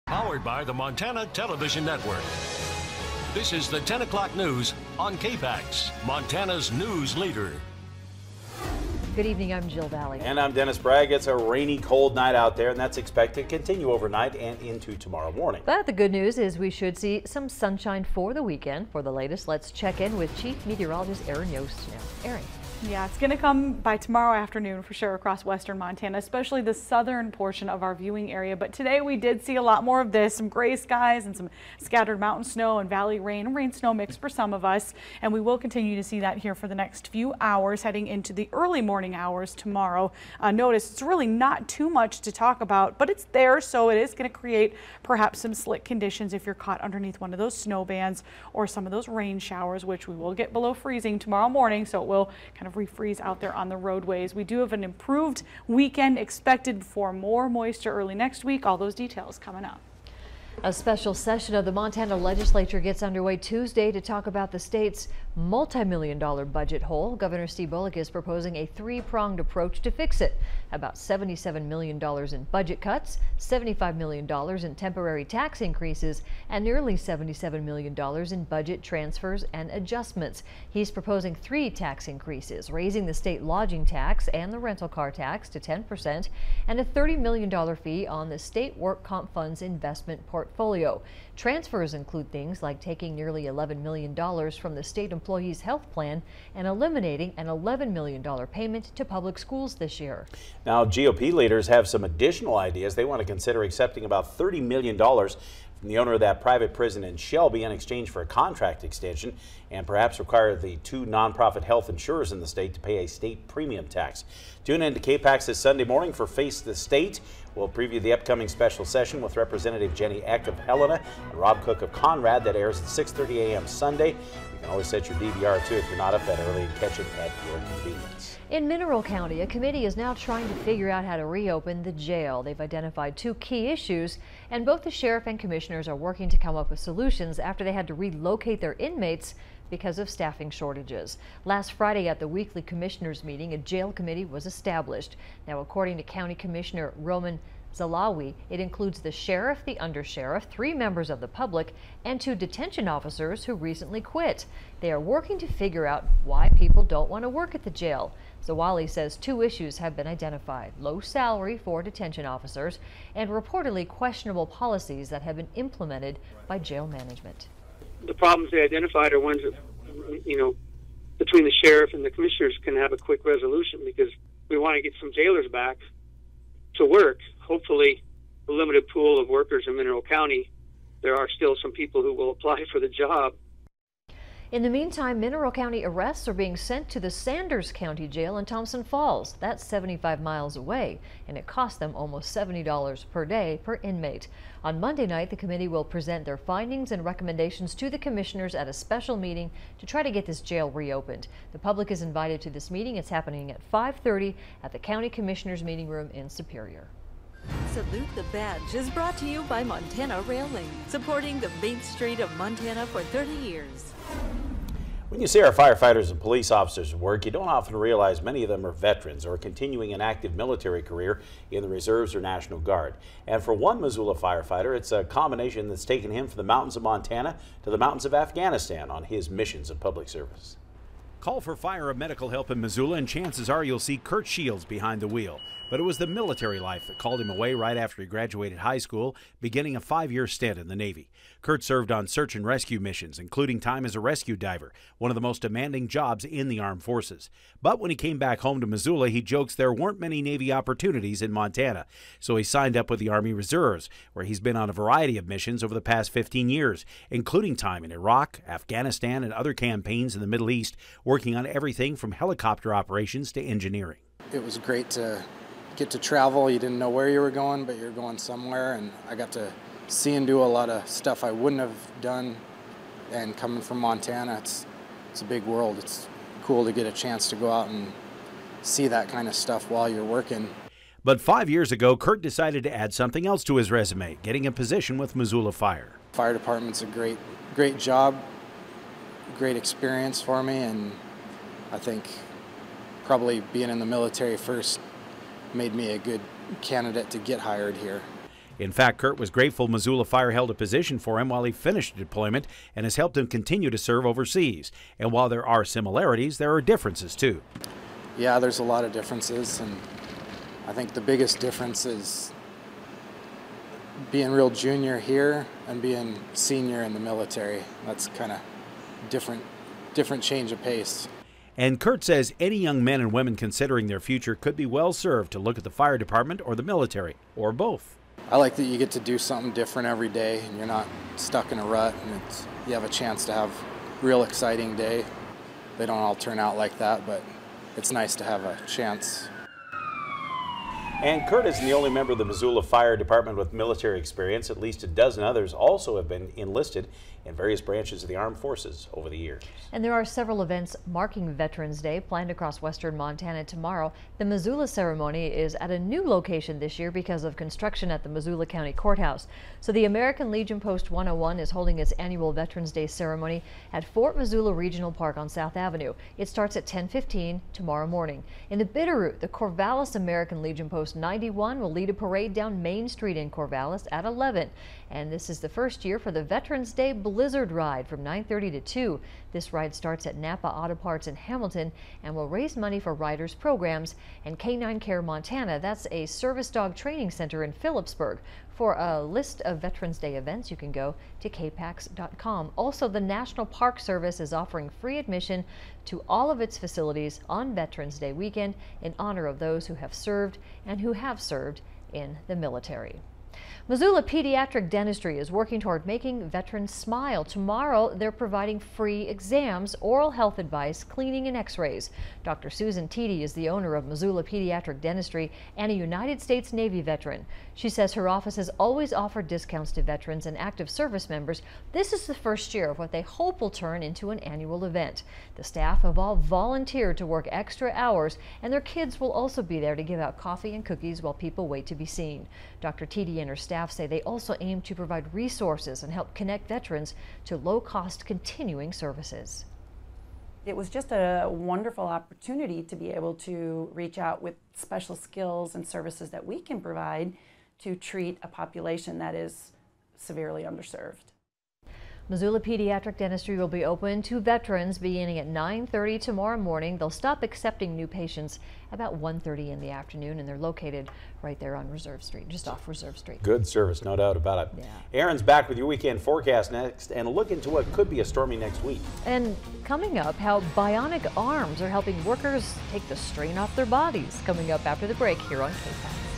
Powered by the Montana Television Network. This is the 10 o'clock news on KPAX, Montana's news leader. Good evening, I'm Jill Valley. And I'm Dennis Bragg. It's a rainy, cold night out there, and that's expected to continue overnight and into tomorrow morning. But the good news is we should see some sunshine for the weekend. For the latest, let's check in with Chief Meteorologist Aaron Yost now. Aaron. Yeah, it's going to come by tomorrow afternoon for sure across western Montana, especially the southern portion of our viewing area. But today we did see a lot more of this, some gray skies and some scattered mountain snow and valley rain and rain snow mix for some of us. And we will continue to see that here for the next few hours heading into the early morning hours tomorrow. Notice it's really not too much to talk about, but it's there, so it is going to create perhaps some slick conditions if you're caught underneath one of those snow bands or some of those rain showers, which we will get below freezing tomorrow morning, so it will kind of refreeze out there on the roadways. We do have an improved weekend expected for more moisture early next week. All those details coming up. A special session of the Montana legislature gets underway Tuesday to talk about the state's multi-million-dollar budget hole. Governor Steve Bullock is proposing a three-pronged approach to fix it. About $77 million in budget cuts, $75 million in temporary tax increases, and nearly $77 million in budget transfers and adjustments. He's proposing 3 tax increases, raising the state lodging tax and the rental car tax to 10%, and a $30 million fee on the state work comp funds investment portfolio. Transfers include things like taking nearly $11 million from the state employees' health plan and eliminating an $11 million payment to public schools this year. Now, GOP leaders have some additional ideas. They want to consider accepting about $30 million from the owner of that private prison in Shelby in exchange for a contract extension, and perhaps require the 2 nonprofit health insurers in the state to pay a state premium tax. Tune in to KPAX this Sunday morning for Face the State. We'll preview the upcoming special session with Representative Jenny Eck of Helena and Rob Cook of Conrad. That airs at 6:30 a.m. Sunday. You can always set your DVR too if you're not up that early and catch it at your convenience. In Mineral County, a committee is now trying to figure out how to reopen the jail. They've identified 2 key issues, and both the sheriff and commissioners are working to come up with solutions after they had to relocate their inmates because of staffing shortages. Last Friday at the weekly commissioners meeting, a jail committee was established. Now, according to County Commissioner Roman Zalawi, it includes the sheriff, the undersheriff, 3 members of the public, and 2 detention officers who recently quit. They are working to figure out why people don't want to work at the jail. Zawali says 2 issues have been identified: low salary for detention officers and reportedly questionable policies that have been implemented by jail management. The problems they identified are ones that, between the sheriff and the commissioners can have a quick resolution, because we want to get some jailers back to work. Hopefully, a limited pool of workers in Mineral County, there are still some people who will apply for the job. In the meantime, Mineral County arrests are being sent to the Sanders County Jail in Thompson Falls. That's 75 miles away, and it costs them almost $70 per day per inmate. On Monday night, the committee will present their findings and recommendations to the commissioners at a special meeting to try to get this jail reopened. The public is invited to this meeting. It's happening at 5:30 at the County Commissioners Meeting Room in Superior. Salute the Badge is brought to you by Montana Railing, supporting the Main Street of Montana for 30 years. When you see our firefighters and police officers at work, you don't often realize many of them are veterans or continuing an active military career in the Reserves or National Guard. And for one Missoula firefighter, it's a combination that's taken him from the mountains of Montana to the mountains of Afghanistan on his missions of public service. Call for fire or medical help in Missoula, and chances are you'll see Kurt Shields behind the wheel. But it was the military life that called him away right after he graduated high school, beginning a 5-year stint in the Navy. Kurt served on search and rescue missions, including time as a rescue diver, one of the most demanding jobs in the armed forces. But when he came back home to Missoula, he jokes there weren't many Navy opportunities in Montana. So he signed up with the Army Reserves, where he's been on a variety of missions over the past 15 years, including time in Iraq, Afghanistan, and other campaigns in the Middle East, working on everything from helicopter operations to engineering. It was great to get to travel. You didn't know where you were going, but you're going somewhere, and I got to see and do a lot of stuff I wouldn't have done. And coming from Montana, it's a big world. It's cool to get a chance to go out and see that kind of stuff while you're working. But 5 years ago, Kurt decided to add something else to his resume, getting a position with Missoula Fire. Fire department's a great job, great experience for me, and I think probably being in the military first made me a good candidate to get hired here. In fact, Kurt was grateful Missoula Fire held a position for him while he finished deployment and has helped him continue to serve overseas. And while there are similarities, there are differences too. Yeah, there's a lot of differences, and I think the biggest difference is being real junior here and being senior in the military. That's kind of different change of pace. And Kurt says any young men and women considering their future could be well served to look at the fire department or the military, or both. I like that you get to do something different every day and you're not stuck in a rut, and you have a chance to have a real exciting day. They don't all turn out like that, but it's nice to have a chance. And Kurt isn't the only member of the Missoula Fire Department with military experience. At least a dozen others also have been enlisted in various branches of the armed forces over the years. And there are several events marking Veterans Day planned across western Montana tomorrow. The Missoula ceremony is at a new location this year because of construction at the Missoula County Courthouse. So the American Legion Post 101 is holding its annual Veterans Day ceremony at Fort Missoula Regional Park on South Avenue. It starts at 10:15 tomorrow morning. In the Bitterroot, the Corvallis American Legion Post 91 will lead a parade down Main Street in Corvallis at 11. And this is the first year for the Veterans Day Blizzard Ride from 9:30 to 2. This ride starts at Napa Auto Parts in Hamilton and will raise money for riders programs. And K9 Care Montana, that's a service dog training center in Phillipsburg. For a list of Veterans Day events, you can go to KPAX.com. Also, the National Park Service is offering free admission to all of its facilities on Veterans Day weekend in honor of those who have served and who have served in the military. Missoula Pediatric Dentistry is working toward making veterans smile. Tomorrow, they're providing free exams, oral health advice, cleaning, and x-rays. Dr. Susan Teedy is the owner of Missoula Pediatric Dentistry and a United States Navy veteran. She says her office has always offered discounts to veterans and active service members. This is the first year of what they hope will turn into an annual event. The staff have all volunteered to work extra hours, and their kids will also be there to give out coffee and cookies while people wait to be seen. Dr. Teedy and her staff say they also aim to provide resources and help connect veterans to low-cost continuing services. It was just a wonderful opportunity to be able to reach out with special skills and services that we can provide to treat a population that is severely underserved. Missoula Pediatric Dentistry will be open to veterans beginning at 9:30 tomorrow morning. They'll stop accepting new patients about 1:30 in the afternoon, and they're located right there on Reserve Street, just off Reserve Street. Good service, no doubt about it. Yeah. Aaron's back with your weekend forecast next, and a look into what could be a stormy next week. And coming up, how bionic arms are helping workers take the strain off their bodies. Coming up after the break here on KPAX.